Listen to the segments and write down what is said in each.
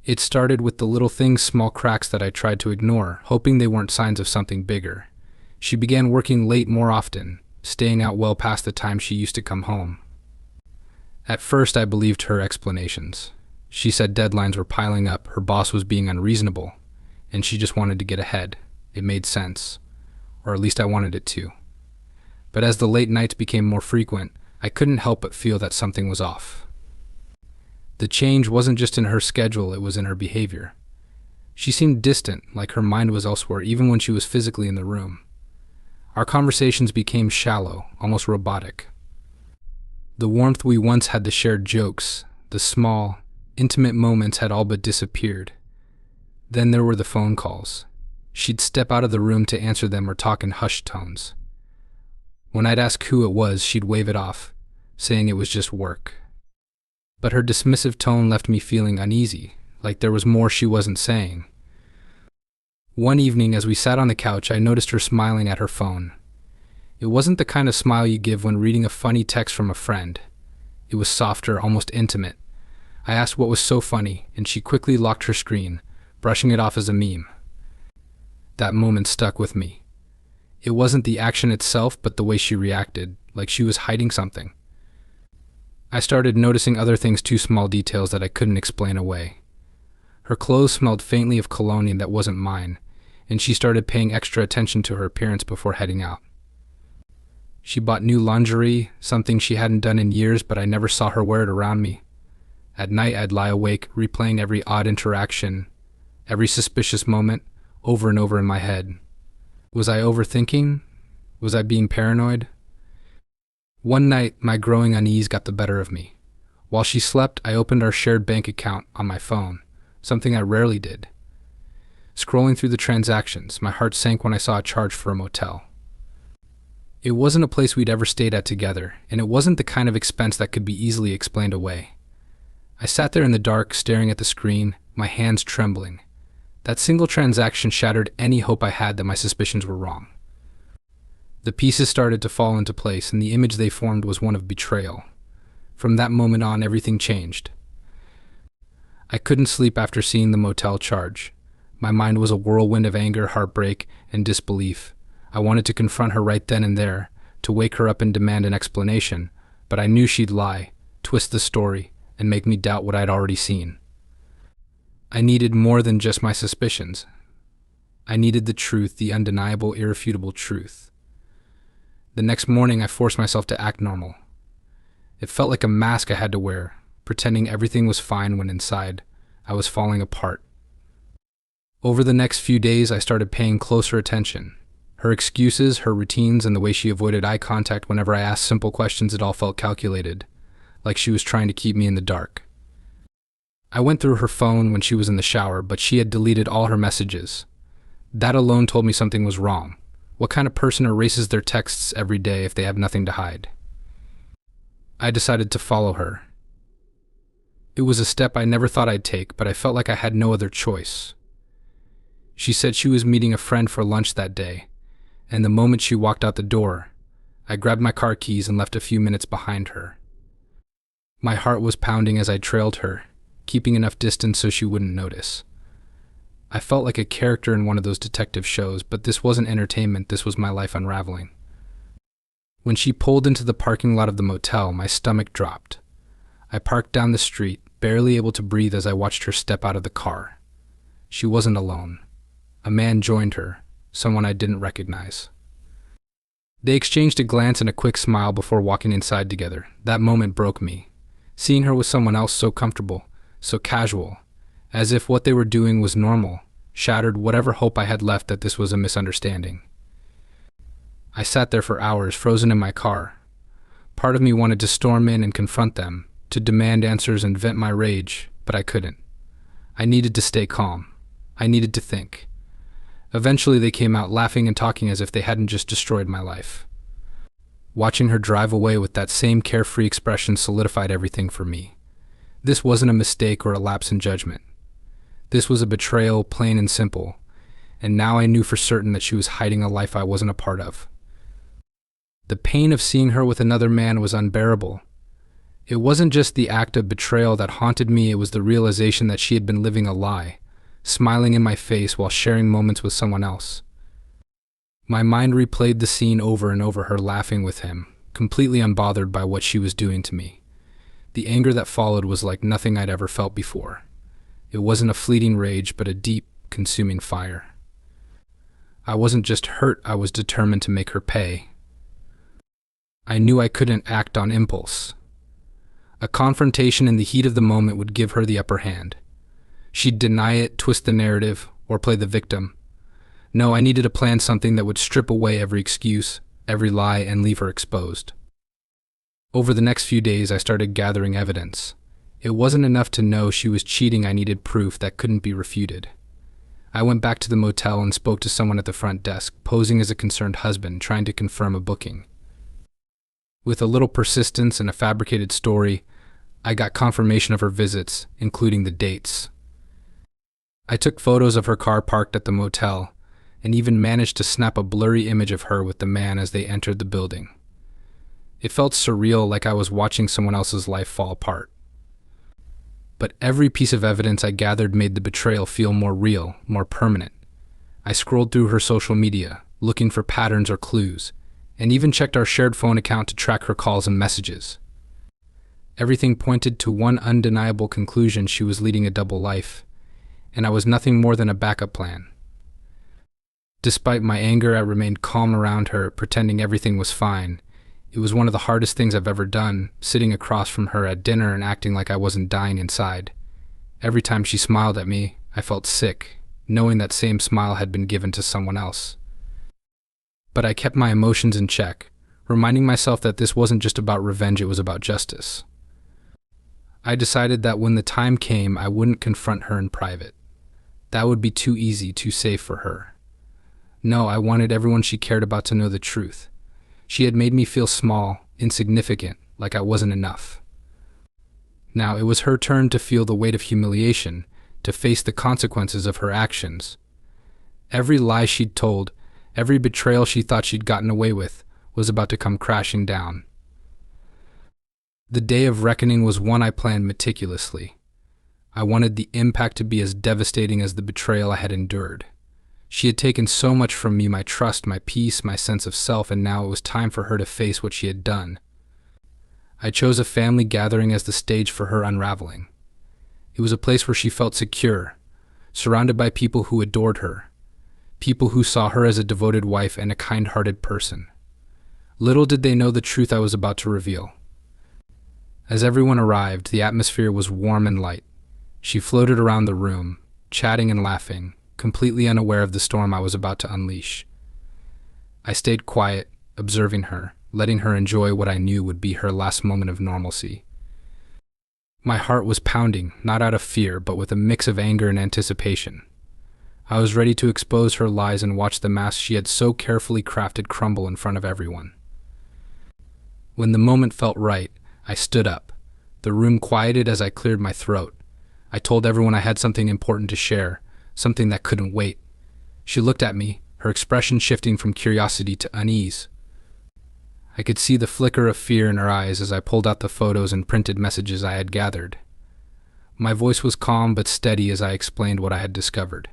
It started with the little things, small cracks that I tried to ignore, hoping they weren't signs of something bigger. She began working late more often, staying out well past the time she used to come home. At first, I believed her explanations. She said deadlines were piling up, her boss was being unreasonable, and she just wanted to get ahead. It made sense, or at least I wanted it to. But as the late nights became more frequent, I couldn't help but feel that something was off. The change wasn't just in her schedule, it was in her behavior. She seemed distant, like her mind was elsewhere, even when she was physically in the room. Our conversations became shallow, almost robotic. The warmth we once had, the shared jokes, the small, intimate moments had all but disappeared. Then there were the phone calls. She'd step out of the room to answer them or talk in hushed tones. When I'd ask who it was, she'd wave it off, saying it was just work. But her dismissive tone left me feeling uneasy, like there was more she wasn't saying. One evening, as we sat on the couch, I noticed her smiling at her phone. It wasn't the kind of smile you give when reading a funny text from a friend. It was softer, almost intimate. I asked what was so funny, and she quickly locked her screen, brushing it off as a meme. That moment stuck with me. It wasn't the action itself, but the way she reacted, like she was hiding something. I started noticing other things, too, small details that I couldn't explain away. Her clothes smelled faintly of cologne that wasn't mine, and she started paying extra attention to her appearance before heading out. She bought new lingerie, something she hadn't done in years, but I never saw her wear it around me. At night, I'd lie awake, replaying every odd interaction, every suspicious moment, over and over in my head. Was I overthinking? Was I being paranoid? One night, my growing unease got the better of me. While she slept, I opened our shared bank account on my phone, something I rarely did. Scrolling through the transactions, my heart sank when I saw a charge for a motel. It wasn't a place we'd ever stayed at together, and it wasn't the kind of expense that could be easily explained away. I sat there in the dark, staring at the screen, my hands trembling. That single transaction shattered any hope I had that my suspicions were wrong. The pieces started to fall into place, and the image they formed was one of betrayal. From that moment on, everything changed. I couldn't sleep after seeing the motel charge. My mind was a whirlwind of anger, heartbreak, and disbelief. I wanted to confront her right then and there, to wake her up and demand an explanation, but I knew she'd lie, twist the story, and make me doubt what I'd already seen. I needed more than just my suspicions. I needed the truth, the undeniable, irrefutable truth. The next morning, I forced myself to act normal. It felt like a mask I had to wear, pretending everything was fine when inside, I was falling apart. Over the next few days, I started paying closer attention. Her excuses, her routines, and the way she avoided eye contact whenever I asked simple questions, it all felt calculated, like she was trying to keep me in the dark. I went through her phone when she was in the shower, but she had deleted all her messages. That alone told me something was wrong. What kind of person erases their texts every day if they have nothing to hide? I decided to follow her. It was a step I never thought I'd take, but I felt like I had no other choice. She said she was meeting a friend for lunch that day, and the moment she walked out the door, I grabbed my car keys and left a few minutes behind her. My heart was pounding as I trailed her, keeping enough distance so she wouldn't notice. I felt like a character in one of those detective shows, but this wasn't entertainment, this was my life unraveling. When she pulled into the parking lot of the motel, my stomach dropped. I parked down the street, barely able to breathe as I watched her step out of the car. She wasn't alone. A man joined her, someone I didn't recognize. They exchanged a glance and a quick smile before walking inside together. That moment broke me. Seeing her with someone else so comfortable, so casual, as if what they were doing was normal, shattered whatever hope I had left that this was a misunderstanding. I sat there for hours, frozen in my car. Part of me wanted to storm in and confront them, to demand answers and vent my rage, but I couldn't. I needed to stay calm. I needed to think. Eventually they came out laughing and talking as if they hadn't just destroyed my life. Watching her drive away with that same carefree expression solidified everything for me. This wasn't a mistake or a lapse in judgment. This was a betrayal, plain and simple, and now I knew for certain that she was hiding a life I wasn't a part of. The pain of seeing her with another man was unbearable. It wasn't just the act of betrayal that haunted me, it was the realization that she had been living a lie, smiling in my face while sharing moments with someone else. My mind replayed the scene over and over, her laughing with him, completely unbothered by what she was doing to me. The anger that followed was like nothing I'd ever felt before. It wasn't a fleeting rage, but a deep, consuming fire. I wasn't just hurt, I was determined to make her pay. I knew I couldn't act on impulse. A confrontation in the heat of the moment would give her the upper hand. She'd deny it, twist the narrative, or play the victim. No, I needed to plan something that would strip away every excuse, every lie, and leave her exposed. Over the next few days, I started gathering evidence. It wasn't enough to know she was cheating, I needed proof that couldn't be refuted. I went back to the motel and spoke to someone at the front desk, posing as a concerned husband, trying to confirm a booking. With a little persistence and a fabricated story, I got confirmation of her visits, including the dates. I took photos of her car parked at the motel, and even managed to snap a blurry image of her with the man as they entered the building. It felt surreal, like I was watching someone else's life fall apart. But every piece of evidence I gathered made the betrayal feel more real, more permanent. I scrolled through her social media, looking for patterns or clues, and even checked our shared phone account to track her calls and messages. Everything pointed to one undeniable conclusion: she was leading a double life, and I was nothing more than a backup plan. Despite my anger, I remained calm around her, pretending everything was fine. It was one of the hardest things I've ever done, sitting across from her at dinner and acting like I wasn't dying inside. Every time she smiled at me, I felt sick, knowing that same smile had been given to someone else. But I kept my emotions in check, reminding myself that this wasn't just about revenge, it was about justice. I decided that when the time came, I wouldn't confront her in private. That would be too easy, too safe for her. No, I wanted everyone she cared about to know the truth. She had made me feel small, insignificant, like I wasn't enough. Now it was her turn to feel the weight of humiliation, to face the consequences of her actions. Every lie she'd told, every betrayal she thought she'd gotten away with, was about to come crashing down. The day of reckoning was one I planned meticulously. I wanted the impact to be as devastating as the betrayal I had endured. She had taken so much from me, my trust, my peace, my sense of self, and now it was time for her to face what she had done. I chose a family gathering as the stage for her unraveling. It was a place where she felt secure, surrounded by people who adored her, people who saw her as a devoted wife and a kind-hearted person. Little did they know the truth I was about to reveal. As everyone arrived, the atmosphere was warm and light. She floated around the room, chatting and laughing, completely unaware of the storm I was about to unleash. I stayed quiet, observing her, letting her enjoy what I knew would be her last moment of normalcy. My heart was pounding, not out of fear, but with a mix of anger and anticipation. I was ready to expose her lies and watch the mask she had so carefully crafted crumble in front of everyone. When the moment felt right, I stood up. The room quieted as I cleared my throat. I told everyone I had something important to share, something that couldn't wait. She looked at me, her expression shifting from curiosity to unease. I could see the flicker of fear in her eyes as I pulled out the photos and printed messages I had gathered. My voice was calm but steady as I explained what I had discovered.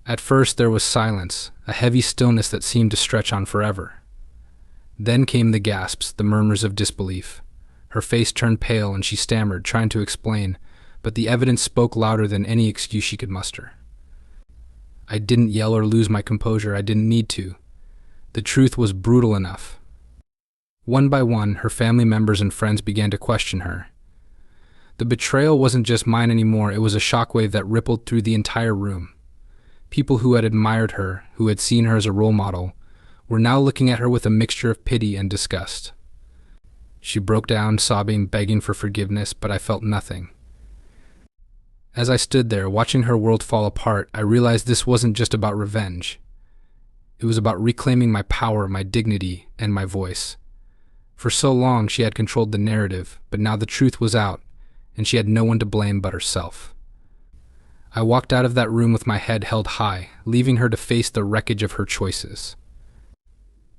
At first there was silence, a heavy stillness that seemed to stretch on forever. Then came the gasps, the murmurs of disbelief. Her face turned pale and she stammered, trying to explain, but the evidence spoke louder than any excuse she could muster. I didn't yell or lose my composure, I didn't need to. The truth was brutal enough. One by one, her family members and friends began to question her. The betrayal wasn't just mine anymore, it was a shockwave that rippled through the entire room. People who had admired her, who had seen her as a role model, were now looking at her with a mixture of pity and disgust. She broke down, sobbing, begging for forgiveness, but I felt nothing. As I stood there, watching her world fall apart, I realized this wasn't just about revenge. It was about reclaiming my power, my dignity, and my voice. For so long, she had controlled the narrative, but now the truth was out, and she had no one to blame but herself. I walked out of that room with my head held high, leaving her to face the wreckage of her choices.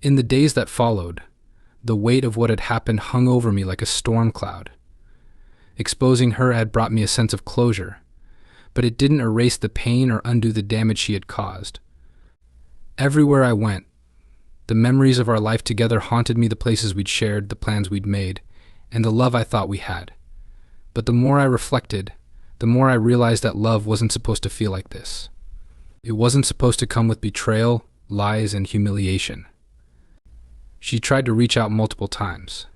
In the days that followed, The weight of what had happened hung over me like a storm cloud. Exposing her had brought me a sense of closure, but it didn't erase the pain or undo the damage she had caused. Everywhere I went, the memories of our life together haunted me, the places we'd shared, the plans we'd made, and the love I thought we had. But the more I reflected, the more I realized that love wasn't supposed to feel like this. It wasn't supposed to come with betrayal, lies, and humiliation. She tried to reach out multiple times.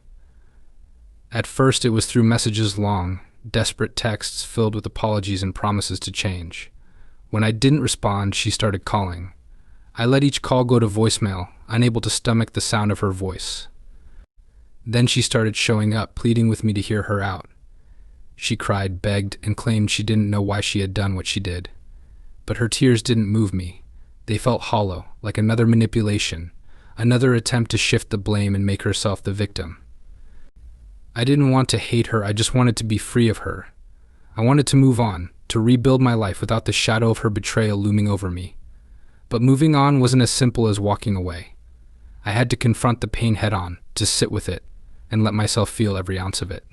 At first, it was through messages, long, desperate texts filled with apologies and promises to change. When I didn't respond, she started calling. I let each call go to voicemail, unable to stomach the sound of her voice. Then she started showing up, pleading with me to hear her out. She cried, begged, and claimed she didn't know why she had done what she did. But her tears didn't move me. They felt hollow, like another manipulation, another attempt to shift the blame and make herself the victim. I didn't want to hate her, I just wanted to be free of her. I wanted to move on, to rebuild my life without the shadow of her betrayal looming over me. But moving on wasn't as simple as walking away. I had to confront the pain head-on, to sit with it, and let myself feel every ounce of it.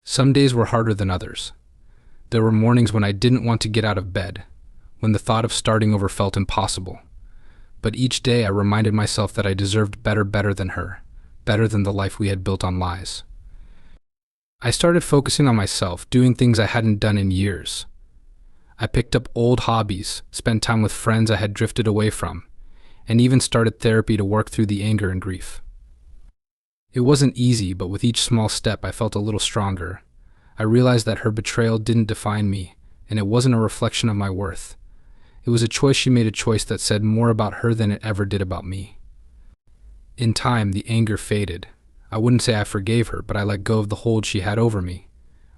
Some days were harder than others. There were mornings when I didn't want to get out of bed, when the thought of starting over felt impossible. But each day I reminded myself that I deserved better than her, better than the life we had built on lies. I started focusing on myself, doing things I hadn't done in years. I picked up old hobbies, spent time with friends I had drifted away from, and even started therapy to work through the anger and grief. It wasn't easy, but with each small step I felt a little stronger. I realized that her betrayal didn't define me, and it wasn't a reflection of my worth. It was a choice she made, a choice that said more about her than it ever did about me. In time, the anger faded. I wouldn't say I forgave her, but I let go of the hold she had over me.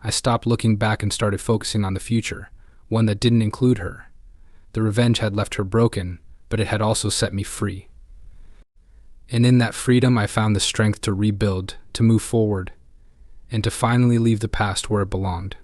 I stopped looking back and started focusing on the future, one that didn't include her. The revenge had left her broken, but it had also set me free. And in that freedom, I found the strength to rebuild, to move forward, and to finally leave the past where it belonged.